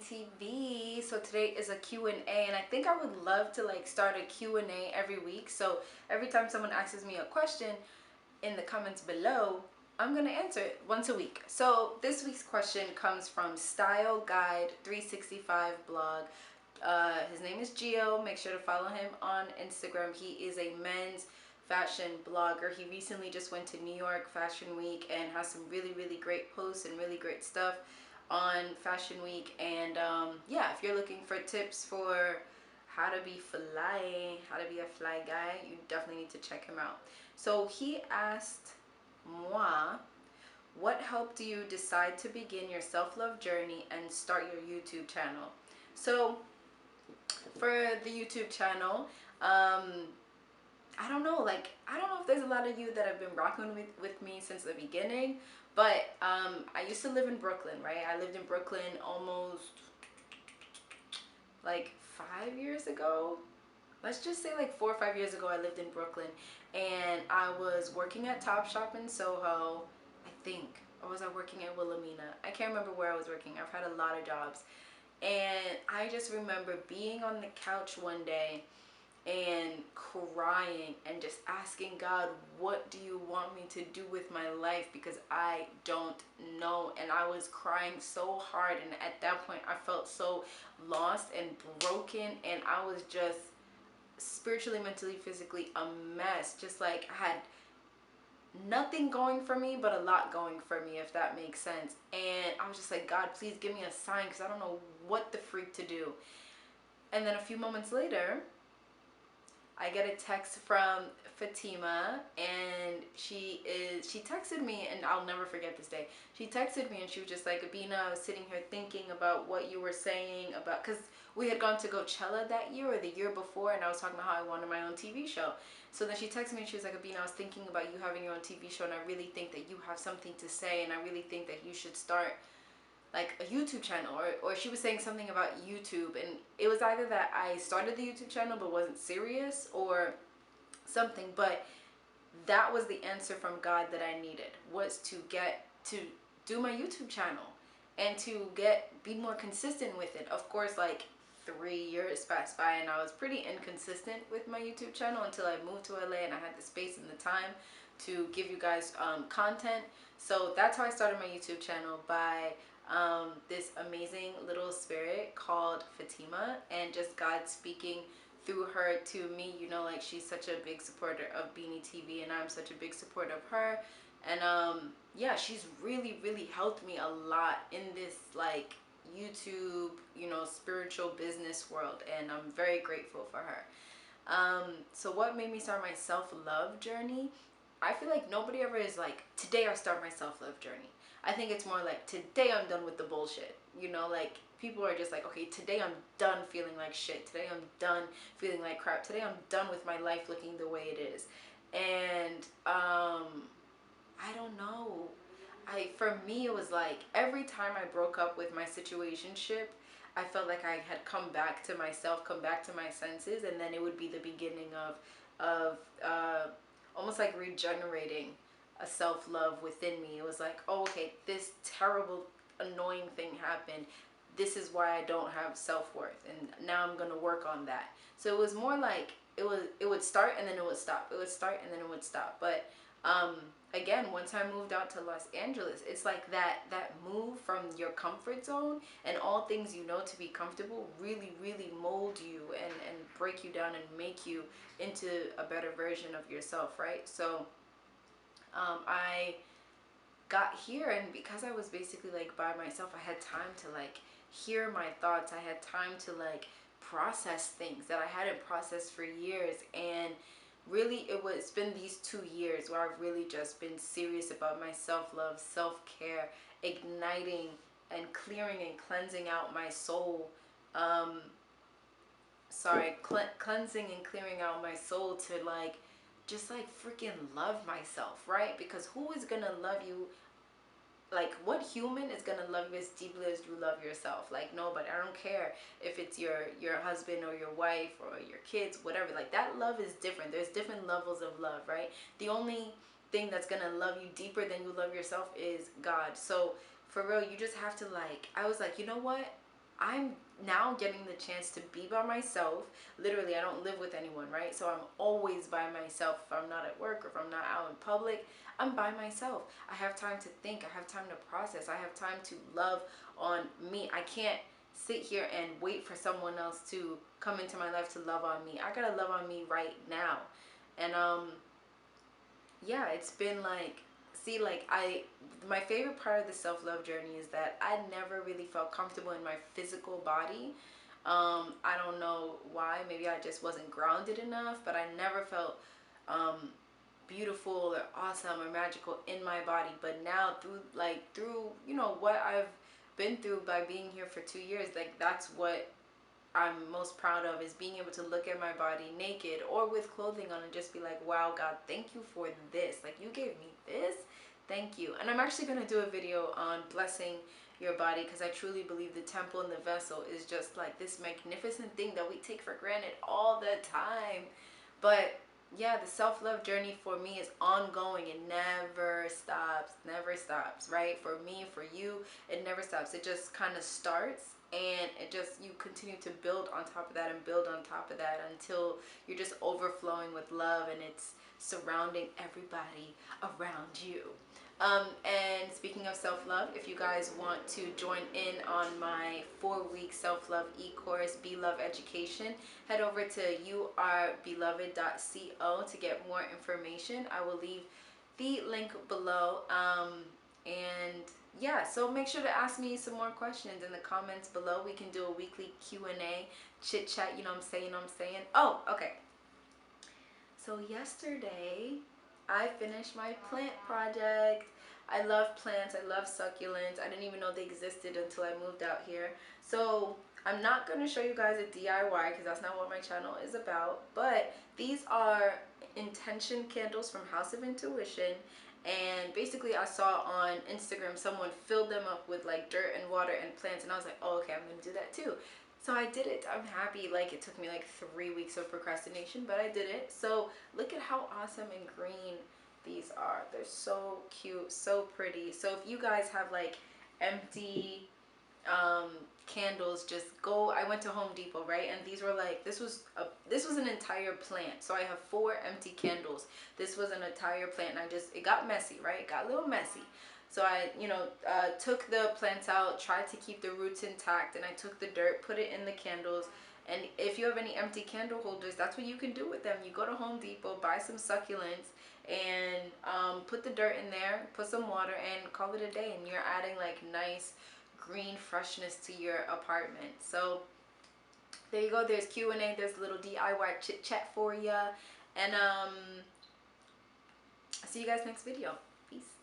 TV. So today is a Q&A, and I think I would love to like start a Q&A every week. So every time someone asks me a question in the comments below, I'm gonna answer it once a week. So this week's question comes from Style Guide 365 blog. His name is Gio. Make sure to follow him on Instagram. He is a men's fashion blogger. He recently just went to New York Fashion Week and has some really great posts and really great stuff on Fashion Week. And yeah, if you're looking for tips for how to be fly, how to be a fly guy, you definitely need to check him out. So he asked moi, what helped you decide to begin your self-love journey and start your YouTube channel? So for the YouTube channel, I don't know, I don't know if there's a lot of you that have been rocking with me since the beginning, but I used to live in Brooklyn, right? I lived in Brooklyn almost like 5 years ago. Let's just say like 4 or 5 years ago, I lived in Brooklyn, and I was working at Topshop in Soho, I think. Or was I working at Wilhelmina? I can't remember where I was working. I've had a lot of jobs. And I just remember being on the couch one day and crying and just asking God, what do you want me to do with my life? Because I don't know. And I was crying so hard, and at that point I felt so lost and broken, and I was just spiritually, mentally, physically a mess. Just like I had nothing going for me but a lot going for me, if that makes sense. And I was just like, God, please give me a sign, because I don't know what the freak to do. And then a few moments later, I get a text from Fatima, and she texted me, and I'll never forget this day. She texted me and she was just like, Abina, I was sitting here thinking about what you were saying about, because we had gone to Coachella that year or the year before, and I was talking about how I wanted my own TV show. So then she texted me and she was like, Abina, I was thinking about you having your own TV show, and I really think that you have something to say, and I really think that you should start like a YouTube channel. Or she was saying something about YouTube, and it was either that I started the YouTube channel but wasn't serious or something. But that was the answer from God that I needed, was to get to do my YouTube channel and to be more consistent with it. Of course, like 3 years passed by and I was pretty inconsistent with my YouTube channel until I moved to LA and I had the space and the time to give you guys content. So that's how I started my YouTube channel, by this amazing little spirit called Fatima, and just God speaking through her to me. You know, like, she's such a big supporter of Beanie TV, and I'm such a big supporter of her. And yeah, she's really helped me a lot in this like YouTube, you know, spiritual business world, and I'm very grateful for her. So what made me start my self-love journey? I feel like nobody ever is like, today I start my self-love journey. I think it's more like, today I'm done with the bullshit. You know, like, people are just like, okay, today I'm done feeling like shit. Today I'm done feeling like crap. Today I'm done with my life looking the way it is. And I don't know. For me, it was like every time I broke up with my situationship, I felt like I had come back to myself, come back to my senses, and then it would be the beginning of almost like regenerating a self-love within me. It was like, oh, okay, this terrible, annoying thing happened. This is why I don't have self-worth, and now I'm gonna work on that. So it was more like it would start and then it would stop. It would start and then it would stop. But again, once I moved out to Los Angeles, it's like that move from your comfort zone and all things you know to be comfortable really mold you and break you down and make you into a better version of yourself, right? So I got here, and because I was basically like by myself, I had time to like hear my thoughts. I had time to like process things that I hadn't processed for years. And really, it's been these 2 years where I've really just been serious about my self-love, self-care, igniting and clearing and cleansing out my soul. Cleansing and clearing out my soul to like just like freaking love myself, right? Because who is gonna love you? Like, what human is gonna love you as deeply as you love yourself? Like, nobody. I don't care if it's your husband or your wife or your kids, whatever. Like, that love is different. There's different levels of love, right? The only thing that's gonna love you deeper than you love yourself is God. So for real, you just have to like, I was like, you know what? I'm now getting the chance to be by myself. Literally, I don't live with anyone, right? So I'm always by myself. If I'm not at work or if I'm not out in public, I'm by myself. I have time to think. I have time to process. I have time to love on me. I can't sit here and wait for someone else to come into my life to love on me. I gotta love on me right now. And yeah, it's been like, see, like, my favorite part of the self-love journey is that I never really felt comfortable in my physical body. I don't know why. Maybe I just wasn't grounded enough, but I never felt um, beautiful or awesome or magical in my body. But now through you know what I've been through by being here for 2 years, like that's what I'm most proud of, is being able to look at my body naked or with clothing on and just be like, wow, God, thank you for this. Like, you gave me this. Thank you. And I'm actually going to do a video on blessing your body, because I truly believe the temple and the vessel is just like this magnificent thing that we take for granted all the time. But yeah, the self-love journey for me is ongoing. It never stops, right? For me, for you, it never stops. It just kind of starts, and it just, you continue to build on top of that and build on top of that until you're just overflowing with love, and it's surrounding everybody around you. And speaking of self-love, if you guys want to join in on my 4-week self-love e-course, Be Love Education, head over to youarebeloved.co to get more information. I will leave the link below. And yeah, so make sure to ask me some more questions in the comments below. We can do a weekly Q&A, chit chat, you know what I'm saying? Oh, okay. So yesterday, I finished my plant project. I love plants, I love succulents. I didn't even know they existed until I moved out here. So I'm not going to show you guys a DIY because that's not what my channel is about. But these are intention candles from House of Intuition. And basically I saw on Instagram someone filled them up with like dirt and water and plants. And I was like, oh, okay, I'm going to do that too. So I did it. I'm happy. Like, it took me like 3 weeks of procrastination, but I did it. So look at how awesome and green these are. They're so cute, so pretty. So if you guys have like empty candles, just go. I went to Home Depot, right? And these were like, this was an entire plant. So I have 4 empty candles. This was an entire plant, and it got messy, right? It got a little messy. So I, took the plants out, tried to keep the roots intact, and I took the dirt, put it in the candles. And if you have any empty candle holders, that's what you can do with them. You go to Home Depot, buy some succulents, and put the dirt in there, put some water, and call it a day. And you're adding like nice green freshness to your apartment. So there you go. There's Q&A. There's a little DIY chit chat for you. And I'll see you guys next video. Peace.